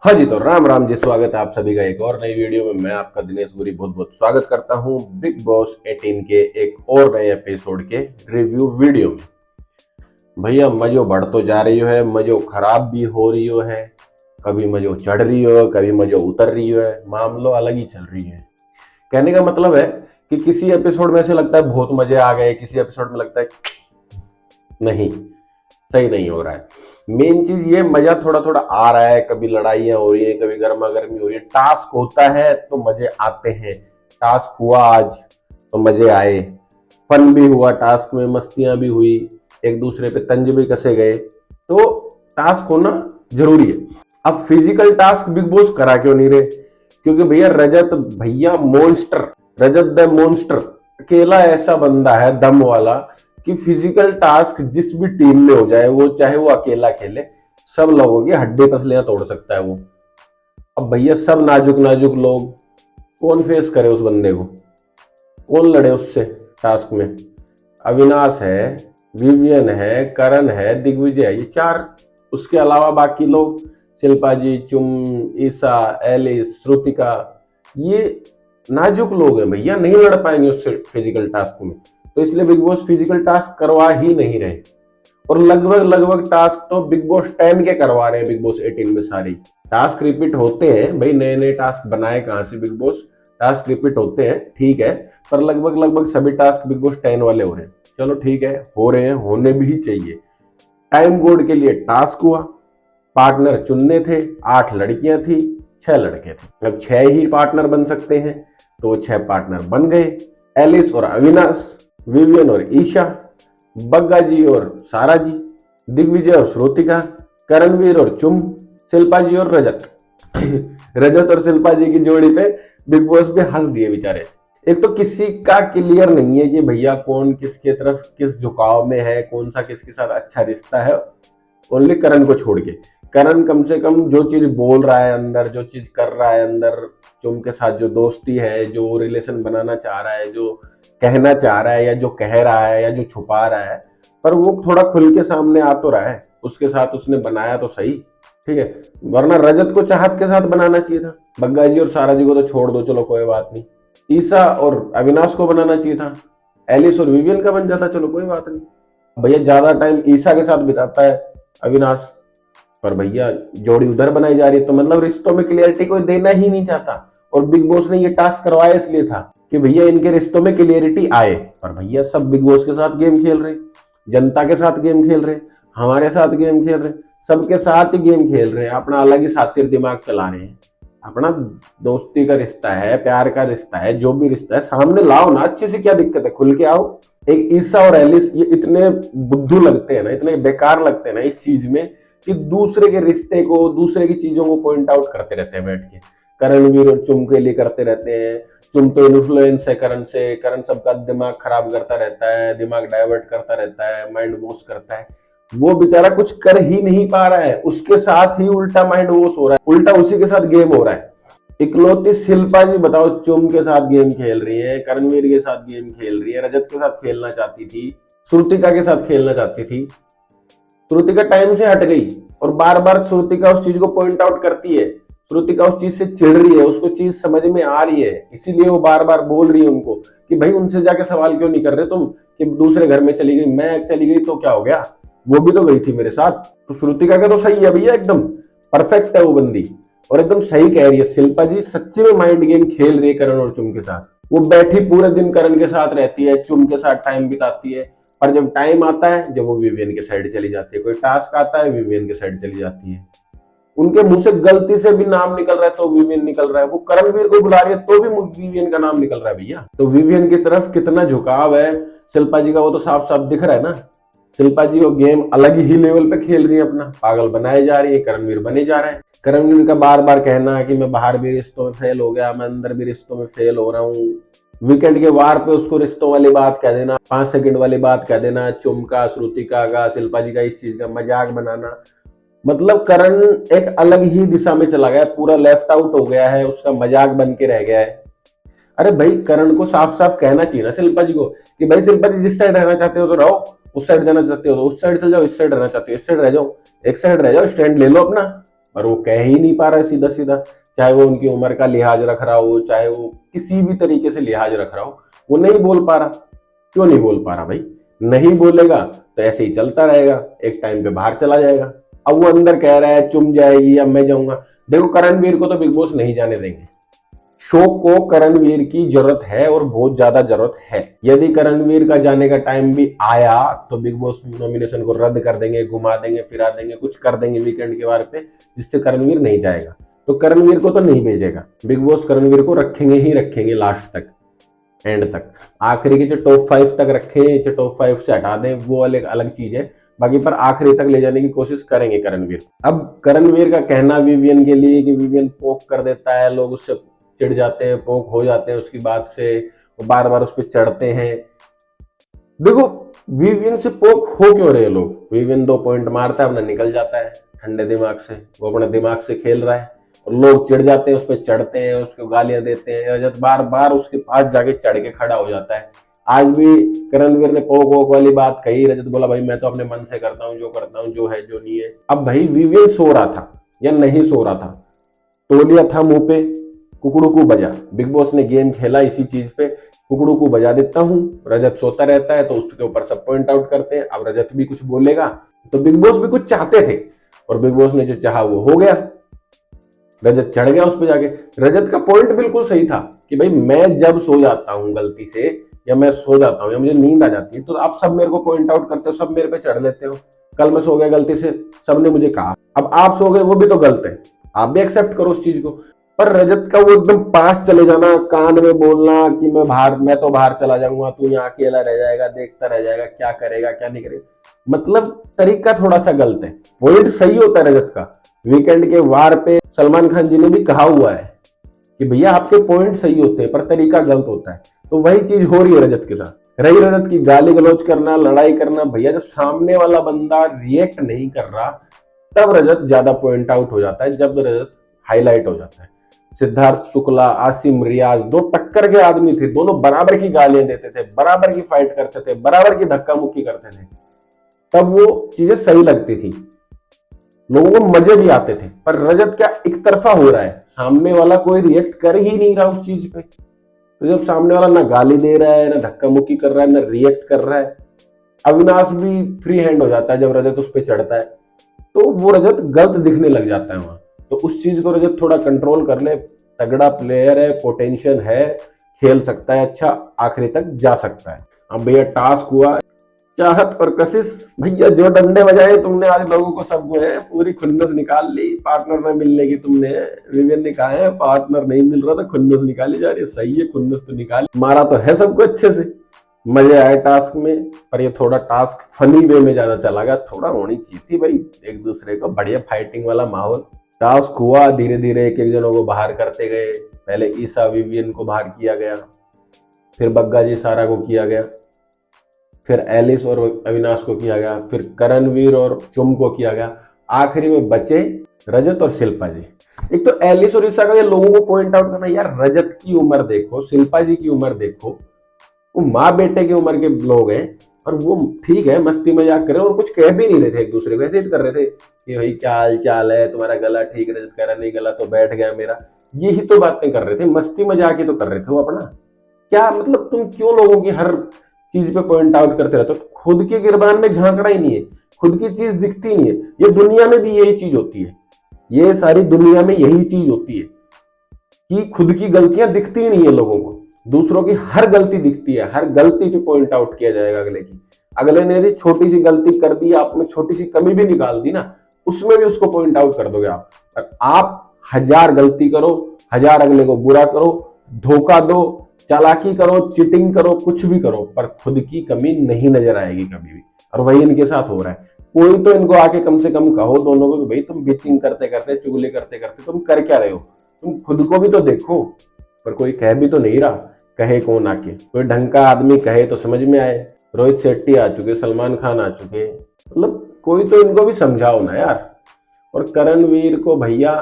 हाँ जी, तो राम राम जी, स्वागत है आप सभी का एक और नई वीडियो में। मैं आपका दिनेश गुरी बहुत बहुत स्वागत करता हूँ बिग बॉस 18 के एक और नए एपिसोड के रिव्यू वीडियो में। भैया मजो बढ़ तो जा रही है, मजो खराब भी हो रही है, कभी मजो चढ़ रही हो, कभी मजो उतर रही है, मामलो अलग ही चल रही है। कहने का मतलब है कि किसी एपिसोड में ऐसे लगता है बहुत मजे आ गए, किसी एपिसोड में लगता है नहीं, सही नहीं हो रहा है। मेन चीज ये मजा थोड़ा थोड़ा आ रहा है, कभी लड़ाइयां हो रही है, कभी गर्मा गर्मी हो रही है, टास्क होता है तो मजे आते हैं। टास्क हुआ आज तो मजे आए, फन भी हुआ, टास्क में मस्तियां भी हुई, एक दूसरे पे तंज भी कसे गए, तो टास्क होना जरूरी है। अब फिजिकल टास्क बिग बॉस करा क्यों नहीं रहे? क्योंकि भैया रजत भैया मोन्स्टर, रजत द मोन्स्टर अकेला ऐसा बंदा है दम वाला कि फिजिकल टास्क जिस भी टीम में हो जाए, वो चाहे वो अकेला खेले, सब लोगों की हड्डी पसलियां तोड़ सकता है वो। अब भैया सब नाजुक नाजुक लोग, कौन फेस करे उस बंदे को? कौन लड़े उससे टास्क में? अविनाश है, विवियन है, करण है, दिग्विजय है, ये चार। उसके अलावा बाकी लोग, शिल्पा जी, चुम, ईसा, एलिस, श्रुतिका, ये नाजुक लोग हैं भैया, नहीं लड़ पाएंगे उससे फिजिकल टास्क में। तो इसलिए बिग बॉस फिजिकल टास्क करवा ही नहीं रहे। और लगभग लगभग टास्क तो बिग बॉस 10 के करवा रहे हैं बिग बॉस 18 में। सारी टास्क रिपीट होते हैं भाई, नए नए टास्क बनाए कहां से बिग बॉस? टास्क रिपीट होते हैं ठीक है, पर लगभग लगभग सभी टास्क बिग बॉस 10 वाले हो रहे हैं। चलो ठीक है, हो रहे हैं, होने भी चाहिए। टाइम कोड के लिए टास्क हुआ, पार्टनर चुनने थे, 8 लड़कियां थी, 6 लड़के थे। अब 6 ही पार्टनर बन सकते हैं, तो 6 पार्टनर बन गए। एलिस और अविनाश, विवियन और ईशा, बग्गा जी और सारा जी, दिग्विजय और श्रोतिका, करणवीर और चुम, शिल्पा जी और रजत। रजत और शिल्पा जी की जोड़ी पे बिग बॉस भी हंस दिए बेचारे। एक तो किसी का क्लियर नहीं है कि भैया कौन किसके तरफ किस झुकाव में है, कौन सा किसके साथ अच्छा रिश्ता है। ओनली करण को छोड़ के, करण कम से कम जो चीज बोल रहा है अंदर, जो चीज कर रहा है अंदर, चुम के साथ जो दोस्ती है, जो रिलेशन बनाना चाह रहा है, जो कहना चाह रहा है, या जो कह रहा है, या जो छुपा रहा है, पर वो थोड़ा खुल के सामने आ तो रहा है। उसके साथ उसने बनाया तो सही, ठीक है। वरना रजत को चाहत के साथ बनाना चाहिए था। बग्गा जी और सारा जी को तो छोड़ दो, चलो कोई बात नहीं। ईसा और अविनाश को बनाना चाहिए था। एलिस और विवियन का बन जाता, चलो कोई बात नहीं। भैया ज्यादा टाइम ईसा के साथ बिताता है अविनाश, पर भैया जोड़ी उधर बनाई जा रही है, तो मतलब रिश्तों में क्लियरिटी कोई देना ही नहीं चाहता। और बिग बॉस ने ये टास्क करवाया इसलिए था कि भैया इनके रिश्तों में क्लियरिटी आए। पर भैया सब बिग बॉस के साथ गेम खेल रहे, जनता के साथ गेम खेल रहे, हमारे साथ गेम खेल रहे, सबके साथ ही गेम खेल रहे हैं, अपना अलग ही सातिर दिमाग चला रहे हैं। अपना दोस्ती का रिश्ता है, प्यार का रिश्ता है, जो भी रिश्ता है सामने लाओ ना, अच्छे से, क्या दिक्कत है, खुल के आओ। एक ईसा और एलिस ये इतने बुद्धू लगते हैं ना, इतने बेकार लगते हैं ना इस चीज में, कि दूसरे के रिश्ते को, दूसरे की चीजों को पॉइंट आउट करते रहते हैं बैठ के। करणवीर और चुम के लिए करते रहते हैं, चुम तो इन्फ्लुएंस है करण से, करण सबका दिमाग खराब करता रहता है, दिमाग डाइवर्ट करता रहता है, माइंड वॉश करता है। वो बेचारा कुछ कर ही नहीं पा रहा है, उसके साथ ही उल्टा माइंड वॉश हो रहा है, उल्टा उसी के साथ गेम हो रहा है। इकलौती शिल्पा जी बताओ, चुम के साथ गेम खेल रही है, करणवीर के साथ गेम खेल रही है, रजत के साथ खेलना चाहती थी, श्रुतिका के साथ खेलना चाहती थी। श्रुतिका टाइम से हट गई, और बार बार श्रुतिका उस चीज को पॉइंट आउट करती है। श्रुतिका उस चीज से चिढ़ रही है, उसको चीज समझ में आ रही है, इसीलिए वो बार बार बोल रही है उनको कि भाई उनसे जाके सवाल क्यों नहीं कर रहे तुम, कि दूसरे घर में चली गई, मैं चली गई तो क्या हो गया, वो भी तो गई थी मेरे साथ। तो श्रुतिका का तो सही है भैया, एकदम परफेक्ट है वो बंदी, और एकदम सही कह रही है। शिल्पा जी सच्ची में माइंड गेम खेल रही है करण और चुम के साथ। वो बैठी पूरे दिन करण के साथ रहती है, चुम के साथ टाइम बिताती है, और जब टाइम आता है, जब वो विवियन के साइड चली जाती है, कोई टास्क आता है, विवियन के साइड चली जाती है। उनके मुंह से गलती से भी नाम निकल रहा है तो विवियन निकल रहा है, वो करणवीर को बुला रही है तो भी विवियन का नाम निकल रहा है भैया। तो विवियन की तरफ कितना झुकाव है शिल्पा जी का, वो तो साफ साफ दिख रहा है ना। शिल्पा जी वो गेम अलग ही लेवल पे खेल रही है, अपना पागल बनाए जा रही है, करणवीर बने जा रहे हैं। करणवीर का बार बार कहना है कि मैं बाहर भी रिश्तों में फेल हो गया, मैं अंदर भी रिश्तों में फेल हो रहा हूँ। वीकेंड के वार पे उसको रिश्तों वाली बात कह देना, 5 सेकंड वाली बात कह देना, चुम का, श्रुतिका का, शिल्पा जी का, इस चीज का मजाक बनाना। मतलब करण एक अलग ही दिशा में चला गया, पूरा लेफ्ट आउट हो गया है, उसका मजाक बन के रह गया है। अरे भाई करण को साफ साफ कहना चाहिए ना शिल्पा जी को कि भाई शिल्पा जी जिस साइड रहना चाहते हो तो रहो, उस साइड जाना चाहते हो तो उस साइड चल जाओ, इस साइड रहना चाहते हो इस साइड रह जाओ, एक साइड रह जाओ, स्टैंड ले लो अपना। पर वो कह ही नहीं पा रहा है सीधा सीधा, चाहे वो उनकी उम्र का लिहाज रख रहा हो, चाहे वो किसी भी तरीके से लिहाज रख रहा हो, वो नहीं बोल पा रहा। क्यों नहीं बोल पा रहा भाई? नहीं बोलेगा तो ऐसे ही चलता रहेगा, एक टाइम पे बाहर चला जाएगा। अब वो अंदर कह रहा है चुम जाएगी या मैं जाऊंगा। देखो करणवीर को तो बिग बॉस नहीं जाने देंगे। शो को करणवीर की जरूरत है और बहुत ज्यादा जरूरत है। यदि करणवीर का जाने का टाइम भी आया तो बिग बॉस नॉमिनेशन को रद्द कर देंगे, घुमा देंगे, फिरा देंगे, कुछ कर देंगे वीकेंड के बार पे, जिससे करणवीर नहीं जाएगा। तो करणवीर को तो नहीं भेजेगा बिग बॉस, करणवीर को रखेंगे ही रखेंगे लास्ट तक, एंड तक। आखिरी के जो टॉप 5 तक रखे, जो टॉप 5 से हटा दें वो अलग अलग चीज है, बाकी पर आखिरी तक ले जाने की कोशिश करेंगे करणवीर। अब करणवीर का कहना विवियन के लिए कि विवियन पोक कर देता है, लोग उससे चिढ़ जाते हैं, पोक हो जाते हैं उसकी बात से, वो बार बार उस पर चढ़ते हैं। देखो विवियन से पोक हो क्यों रहे लोग? विवियन 2 पॉइंट मारता है, अपना निकल जाता है ठंडे दिमाग से, वो अपने दिमाग से खेल रहा है और लोग चिढ़ जाते हैं, उस पर चढ़ते हैं, उसको गालियां देते हैं। रजत बार बार उसके पास जाके चढ़ के खड़ा हो जाता है। आज भी करणवीर ने पोक वोक वाली बात कही, रजत बोला भाई मैं तो अपने मन से करता हूँ, जो करता हूँ, जो है जो नहीं है। अब भाई विवियन सो रहा था या नहीं सो रहा था, तोलिया था मुंह पे, कुकड़ू को बजा। बिग बॉस ने गेम खेला इसी चीज पे, कुकड़ू को बजा देता हूँ। रजत सोता रहता है तो उसके ऊपर सब पॉइंट आउट करते हैं। अब रजत भी कुछ बोलेगा तो बिग बॉस भी कुछ चाहते थे और बिग बॉस ने जो चाहा वो हो गया। रजत चढ़ गया उस पर जाके। रजत का पॉइंट बिल्कुल सही था कि भाई मैं जब सो जाता हूँ गलती से, या मैं सो जाता हूँ या मुझे नींद आ जाती है, तो आप सब मेरे को पॉइंट आउट करते हो, सब मेरे पे चढ़ लेते हो। कल मैं सो गया गलती से, सबने मुझे कहा, अब आप सो गए वो भी तो गलत है, आप भी एक्सेप्ट करो उस चीज को। पर रजत का वो एकदम पास चले जाना, कान में बोलना कि मैं तो बाहर चला जाऊंगा, तू यहाँ अकेला रह जाएगा, देखता रह जाएगा, क्या करेगा क्या नहीं करेगा, मतलब तरीका थोड़ा सा गलत है। पॉइंट सही होता है रजत का। वीकेंड के वार पे सलमान खान जी ने भी कहा हुआ है कि भैया आपके पॉइंट सही होते हैं पर तरीका गलत होता है। तो वही चीज हो रही है रजत के साथ। रही रजत की गाली गलौज करना, लड़ाई करना, भैया जब सामने वाला बंदा रिएक्ट नहीं कर रहा तब रजत ज्यादा पॉइंट आउट हो जाता है, जब रजत हाईलाइट हो जाता है। सिद्धार्थ शुक्ला, आसिम रियाज 2 टक्कर के आदमी थे, दोनों बराबर की गालियां देते थे, बराबर की फाइट करते थे, बराबर की धक्का मुक्की करते थे, तब वो चीजें सही लगती थी, लोगों को मजे भी आते थे। पर रजत क्या एक तरफा हो रहा है, सामने वाला कोई रिएक्ट कर ही नहीं रहा उस चीज पे। तो जब सामने वाला ना गाली दे रहा है, ना धक्का मुक्की कर रहा है, ना रिएक्ट कर रहा है, अविनाश भी फ्री हैंड हो जाता है जब रजत उस पर चढ़ता है, तो वो रजत गलत दिखने लग जाता है वहां। तो उस चीज को रजत थोड़ा कंट्रोल कर ले। तगड़ा प्लेयर है, पोटेंशियल है, खेल सकता है, अच्छा आखिरी तक जा सकता है। अब भैया टास्क हुआ, चाहत और कशिश, भैया जो डंडे बजाए तुमने आज लोगों को, सब है पूरी खुन्नस निकाल ली। पार्टनर न मिलने की तुमने, विवियन ने कहा है पार्टनर नहीं मिल रहा था, खुन्नस निकाली जा रही है। सही है, खुन्नस तो निकाल, मारा तो है सबको अच्छे से, मजे आए टास्क में। पर ये थोड़ा टास्क फनी वे में ज्यादा चला गया, थोड़ा होनी चाहिए थी भाई एक दूसरे को बढ़िया फाइटिंग वाला माहौल। टास्क हुआ, धीरे धीरे एक एक जनों को बाहर करते गए। पहले ईसा विवियन को बाहर किया गया, फिर बग्गा जी सारा को किया गया, फिर एलिस और अविनाश को किया गया, फिर करणवीर और चुम को किया गया, आखिरी में बचे रजत और शिल्पा जी। एक तो एलिस और ईसा का ये लोगों को पॉइंट आउट करना, यार रजत की उम्र देखो, शिल्पा जी की उम्र देखो, वो माँ बेटे की उम्र के लोग हैं और वो ठीक है मस्ती मजाक कर रहे हैं और कुछ कह भी नहीं रहे थे एक दूसरे को, ऐसे ही कर रहे थे कि भाई क्या हाल चाल है तुम्हारा, गला ठीक है? रजत कह रहा नहीं गला तो बैठ गया मेरा, यही तो बातें कर रहे थे, मस्ती मजाक ही तो कर रहे थे वो अपना। क्या मतलब तुम क्यों लोगों की हर चीज पे पॉइंट आउट करते रहते हो? खुद के गिरबान में झांकड़ा ही नहीं है, खुद की चीज दिखती नहीं है। ये दुनिया में भी यही चीज होती है, ये सारी दुनिया में यही चीज होती है कि खुद की गलतियां दिखती नहीं है लोगों को, दूसरों की हर गलती दिखती है, हर गलती पे पॉइंट आउट किया जाएगा अगले की। अगले ने यदि छोटी सी गलती कर दी, आप में छोटी सी कमी भी निकाल दी ना, उसमें भी उसको पॉइंट आउट कर दोगे आप। और आप 1000 गलती करो, 1000 अगले को बुरा करो, धोखा दो, चालाकी करो, चीटिंग करो, कुछ भी करो, पर खुद की कमी नहीं नजर आएगी कभी भी। और वही इनके साथ हो रहा है। कोई तो इनको आके कम से कम कहो दोनों को कि भाई तुम बिचिंग करते करते, चुगली करते करते तुम कर क्या रहे हो, तुम खुद को भी तो देखो। पर कोई कह भी तो नहीं रहा, कहे कौन आके? कोई ढंग का आदमी कहे तो समझ में आए। रोहित शेट्टी आ चुके, सलमान खान आ चुके, मतलब कोई तो इनको भी समझाओ ना यार। और करणवीर को भैया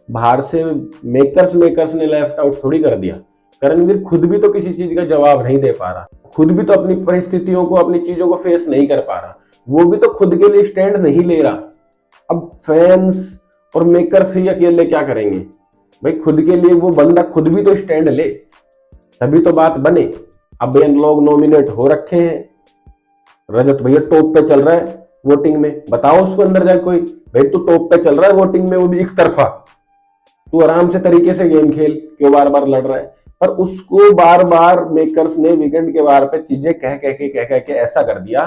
बाहर से मेकर्स ने लेफ्ट आउट थोड़ी कर दिया। करणवीर खुद भी तो किसी चीज का जवाब नहीं दे पा रहा, खुद भी तो अपनी परिस्थितियों को, अपनी चीजों को फेस नहीं कर पा रहा, वो भी तो खुद के लिए स्टैंड नहीं ले रहा। अब फैंस और मेकर्स ही अकेले क्या करेंगे भाई? खुद के लिए वो बंदा खुद भी तो स्टैंड ले, तभी तो बात बने। अब भैया लोग नॉमिनेट हो रखे हैं, रजत भैया टॉप पे चल रहा है वोटिंग में, बताओ उसको अंदर जाए कोई, भाई तू टॉप पे चल रहा है वोटिंग में, वो भी एक तरफा, तू आराम से तरीके से गेम खेल, क्यों बार बार लड़ रहा है? पर उसको बार बार मेकर्स ने वीकेंड के बार पे चीजें कह के ऐसा कर दिया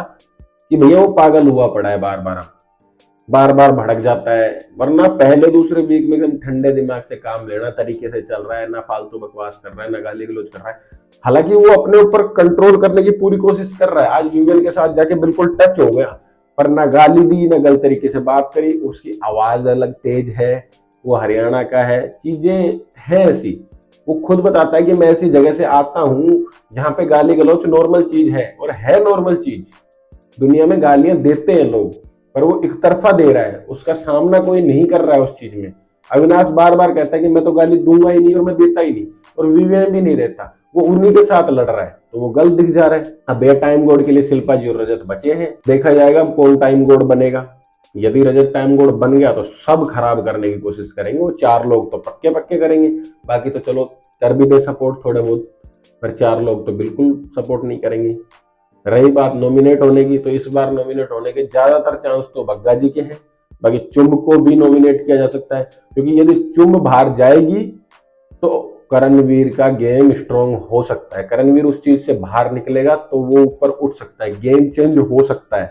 कि भैया वो पागल हुआ पड़ा है, बार बार भड़क जाता है। वरना पहले दूसरे वीक में एकदम ठंडे दिमाग से काम लेना, तरीके से चल रहा है, ना फालतू बकवास कर रहा है, ना गाली गलौज कर रहा है। हालांकि वो अपने ऊपर कंट्रोल करने की पूरी कोशिश कर रहा है, आज विवियन के साथ जाके बिल्कुल टच हो गया, पर ना गाली दी ना गलत तरीके से बात करी। उसकी आवाज अलग तेज है, वो हरियाणा का है, चीजें है ऐसी। वो खुद बताता है कि मैं ऐसी जगह से आता हूँ जहां पे गाली गलौज नॉर्मल चीज है, और है नॉर्मल चीज। दुनिया में गालियां देते हैं लोग, पर वो एक तरफा दे रहा है, उसका सामना कोई नहीं कर रहा है उस चीज में। अविनाश बार बार कहता है कि मैं तो गाली दूंगा ही नहीं और मैं देता ही नहीं, और विवियन भी नहीं देता, वो उन्हीं के साथ लड़ रहा है, तो वो गलत दिख जा रहा है। अब बे टाइम गोड के लिए शिल्पा जी और रजत बचे हैं, देखा जाएगा अब कौन टाइम गोड बनेगा। यदि रजत टाइम गोड बन गया तो सब खराब करने की कोशिश करेंगे, वो 4 लोग तो पक्के पक्के करेंगे, बाकी तो चलो कर भी दे सपोर्ट थोड़े बहुत, पर 4 लोग तो बिल्कुल सपोर्ट नहीं करेंगे। रही बात नॉमिनेट होने की, तो इस बार नॉमिनेट होने के ज्यादातर चांस तो बग्गा जी के हैं, बाकी चुंब को भी नॉमिनेट किया जा सकता है, क्योंकि यदि चुंब बाहर जाएगी तो करणवीर का गेम स्ट्रॉन्ग हो सकता है। करणवीर उस चीज से बाहर निकलेगा तो वो ऊपर उठ सकता है, गेम चेंज हो सकता है।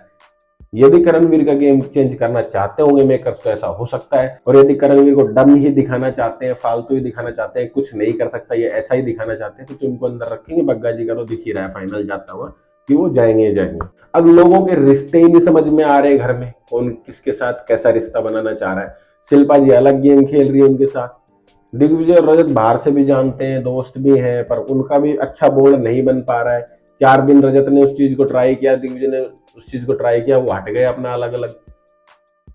यदि करणवीर का गेम चेंज करना चाहते होंगे मेकर्स तो ऐसा हो सकता है, और यदि करणवीर को डम ही दिखाना चाहते हैं, फालतू ही दिखाना चाहते हैं, कुछ नहीं कर सकता ये ऐसा ही दिखाना चाहते हैं, तो चुन को अंदर रखेंगे। बग्गा जी का तो दिख ही रहा है फाइनल जाता हुआ कि वो जाएंगे। अब लोगों के रिश्ते ही नहीं समझ में आ रहे, घर में कौन किसके साथ कैसा रिश्ता बनाना चाह रहा है। शिल्पा जी अलग गेम खेल रही है उनके साथ, दिग्विजय और रजत बाहर से भी जानते हैं, दोस्त भी हैं, पर उनका भी अच्छा बॉन्ड नहीं बन पा रहा है। 4 दिन रजत ने उस चीज को ट्राई किया, दिग्विजय ने उस चीज को ट्राई किया, वो हट गए अपना अलग अलग।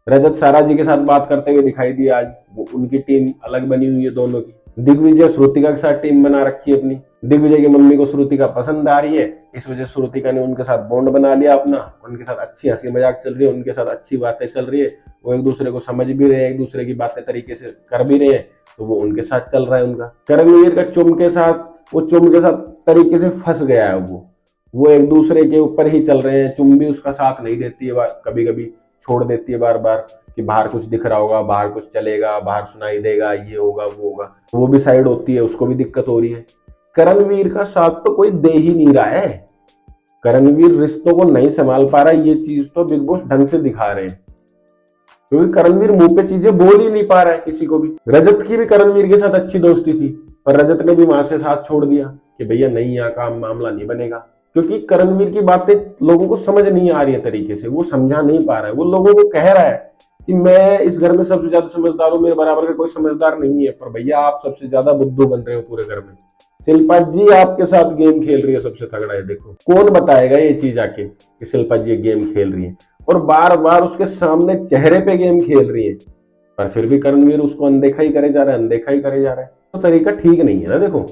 रजत सारा जी के साथ बात करते हुए दिखाई दिया आज, वो उनकी टीम अलग बनी हुई है दोनों की। दिग्विजय श्रुतिका के साथ टीम बना रखी है अपनी, दिग्विजय की मम्मी को श्रुतिका पसंद आ रही है, इस वजह से श्रुतिका ने उनके साथ बॉन्ड बना लिया अपना, उनके साथ अच्छी हंसी मजाक चल रही है, उनके साथ अच्छी बातें चल रही है, वो एक दूसरे को समझ भी रहे हैं, एक दूसरे की बातें तरीके से कर भी रहे हैं, तो वो उनके साथ चल रहा है उनका। करणवीर का चुम के साथ, वो चुम के साथ तरीके से फंस गया है, वो एक दूसरे के ऊपर ही चल रहे हैं। चुम भी उसका साथ नहीं देती है, कभी कभी छोड़ देती है बार बार कि बाहर कुछ दिख रहा होगा, बाहर कुछ चलेगा, बाहर सुनाई देगा, ये होगा वो होगा, वो भी साइड होती है, उसको भी दिक्कत हो रही है। करणवीर का साथ तो कोई दे ही नहीं रहा है, करणवीर रिश्तों को नहीं संभाल पा रहा है, ये चीज तो बिग बॉस ढंग से दिखा रहे हैं, क्योंकि करणवीर मुंह पे चीजें बोल ही नहीं पा रहा है किसी को भी। रजत की भी करणवीर के साथ अच्छी दोस्ती थी, पर रजत ने भी वहां से साथ छोड़ दिया कि भैया नहीं, यहाँ का मामला नहीं बनेगा, क्योंकि करणवीर की बातें लोगों को समझ नहीं आ रही है तरीके से, वो समझा नहीं पा रहा है। वो लोगों को कह रहा है कि मैं इस घर में सबसे ज्यादा समझदार हूँ, मेरे बराबर का कोई समझदार नहीं है, पर भैया आप सबसे ज्यादा बुद्धू बन रहे हो पूरे घर में। शिल्पा जी आपके साथ गेम खेल रही है, सबसे तगड़ा है, देखो कौन बताएगा ये चीज आके कि शिल्पा जी गेम खेल रही है, और बार बार उसके सामने चेहरे पे गेम खेल रही है, पर फिर भी करणवीर उसको अनदेखा ही करे जा रहा है, अनदेखा ही करे जा रहा है। तो तरीका ठीक नहीं है ना। देखो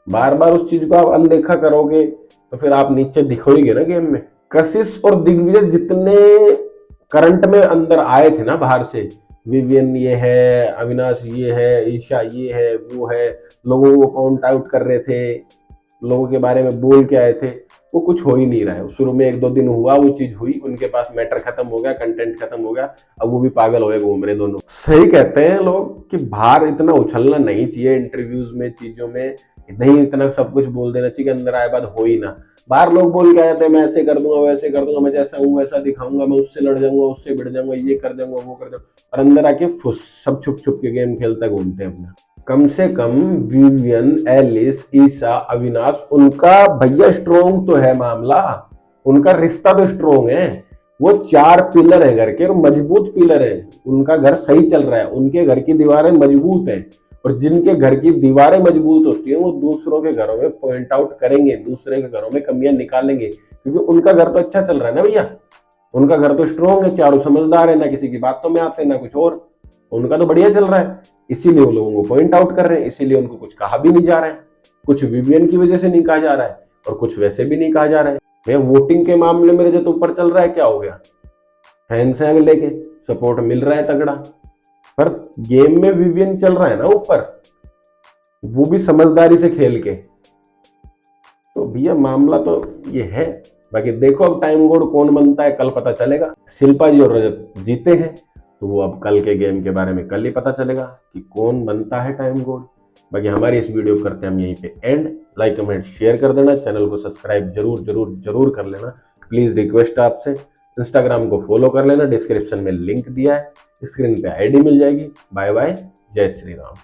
बार बार उस चीज को आप अनदेखा करोगे तो फिर आप नीचे दिखोगे ना गेम में। कशिश और दिग्विजय जितने करंट में अंदर आए थे ना बाहर से, विवियन ये है, अविनाश ये है, ईशा ये है, वो है, लोगों को पॉइंट आउट कर रहे थे, लोगों के बारे में बोल के आए थे, वो कुछ हो ही नहीं रहा है। शुरू में 1-2 दिन हुआ, वो चीज हुई, उनके पास मैटर खत्म हो गया, कंटेंट खत्म हो गया, अब वो भी पागल हो गए, घूम रहे दोनों। सही कहते हैं लोग कि बाहर इतना उछलना नहीं चाहिए, इंटरव्यूज में, चीजों में नहीं इतना सब कुछ बोल देना चाहिए, अंदर आए बाद हो ही ना। बाहर लोग बोल के आ जाते हैं मैं ऐसे कर दूंगा, वैसे कर दूंगा, मैं जैसा हूँ वैसा दिखाऊंगा, मैं उससे लड़ जाऊंगा, उससे भिड़ जाऊंगा, ये कर जाऊंगा, वो कर जाऊंगा, और अंदर आके फुस सब छुप छुप के गेम खेलते घूमते हैं अपना। कम से कम विवियन, एलिस, ईशा, अविनाश, उनका भैया स्ट्रोंग तो है मामला, उनका रिश्ता तो स्ट्रोंग है। वो 4 पिलर है घर के, और मजबूत पिलर है, उनका घर सही चल रहा है, उनके घर की दीवारें मजबूत है, और जिनके घर की दीवारें मजबूत होती है वो दूसरों के घरों में पॉइंट आउट करेंगे, दूसरे के घरों में कमियां निकालेंगे, क्योंकि उनका घर तो अच्छा चल रहा है ना भैया, उनका घर तो स्ट्रोंग है, चारों समझदार है, ना किसी की बातों में आते ना कुछ और, उनका तो बढ़िया चल रहा है, इसीलिए वो लोगों को पॉइंट आउट कर रहे हैं, इसीलिए उनको कुछ कहा भी नहीं जा रहा है, कुछ विवियन की वजह से नहीं कहा जा रहा है और कुछ वैसे भी नहीं कहा जा रहा है। भैया वोटिंग के मामले में रजत ऊपर चल रहा है, क्या हो गया? फैंस है लेके, सपोर्ट मिल रहा है तगड़ा, पर गेम में विवियन चल रहा है ना ऊपर, वो भी समझदारी से खेल के। तो भैया मामला तो ये है। बाकी देखो अब टाइम गोड कौन बनता है, कल पता चलेगा। शिल्पा जी और रजत जीते हैं, तो वो अब कल के गेम के बारे में कल ही पता चलेगा कि कौन बनता है टाइम गोड। बाकी हमारी इस वीडियो को करते हैं हम यहीं पे एंड। लाइक कमेंट शेयर कर देना, चैनल को सब्सक्राइब जरूर जरूर जरूर कर लेना, प्लीज रिक्वेस्ट आपसे। इंस्टाग्राम को फॉलो कर लेना, डिस्क्रिप्शन में लिंक दिया है, स्क्रीन पे आईडी मिल जाएगी। बाय बाय, जय श्री राम।